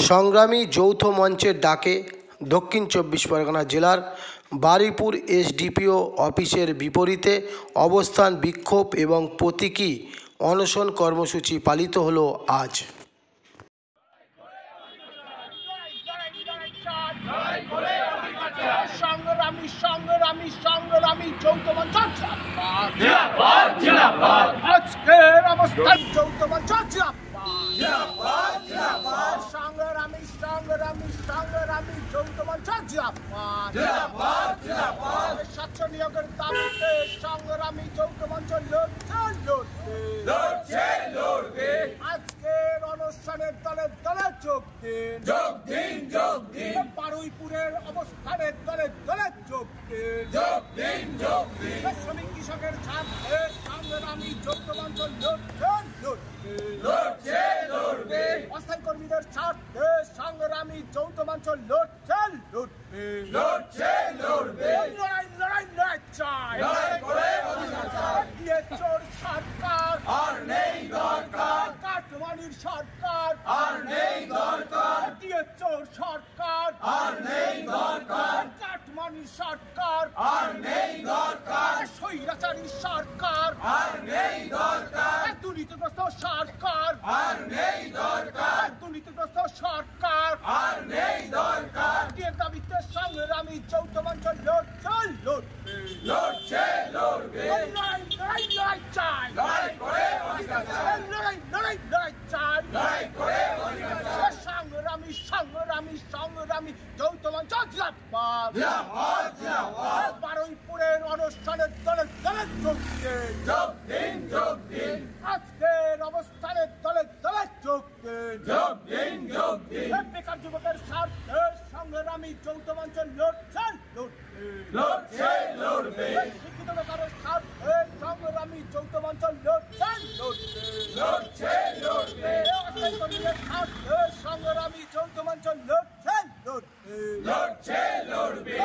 সংগ্রামী যৌথ মঞ্চের ডাকে দক্ষিণ চব্বিশ পরগনা জেলার বারুইপুর এসডিপিও অফিসের বিপরীতে অবস্থান বিক্ষোভ এবং প্রতীকী অনশন কর্মসূচি পালিত হলো আজ। সংগ্রামী সংগ্রামী সংগ্রামী যৌথ মঞ্চ আজকের অবস্থান যৌথ মঞ্চ সংগ্রামী সংগ্রামী সংগ্রামী যৌথ মঞ্চ স্বচ্ছ নিয়োগের দাবিতে সংগ্রামী যৌথ মঞ্চ লড়বে। আজকের অনুষ্ঠানের দলে দলে যোগ দিন বারুইপুরের অবস্থানের দলে দলে যোগ দিন শ্রমিক কৃষকের স্বার্থে সংগ্রামী যৌথ মঞ্চ লড়বে। অস্থায়ী কর্মীদের স্বার্থে সংগ্রামী যৌথ মঞ্চ লড়বে। লড়াই চাই চোর সরকার আর নেই দরকার, কাটমানির সরকার আর নেই দরকার, চোর সরকার আর নেই দরকার, কাটমানির সরকার আর নেই দরকার, স্বৈরাচারী সরকার আর নেই দরকার, দুর্নীতিগ্রস্ত সরকার আর নেই দরকার, দুর্নীতিগ্রস্ত সরকার আর নেই দরকার। দাবিতে সংগ্রামী যৌথ মঞ্চ লড়বে। লড়াই চাই সংগ্রামী সংগ্রামী সংগ্রামী যৌথ মঞ্চ বারুইপুরের অনুষ্ঠানের দলে দলে যোগ দিন আজকের অবস্থানের দলে দলে যোগ দিন বেকার যুবকের স্বার্থে সংগ্রামী যৌথ মঞ্চ লড়বে। শিক্ষিত বেকারের স্বার্থে সংগ্রামী যৌথ মঞ্চ লড়বে। সংগ্রামী যৌথ মঞ্চ লড়বে।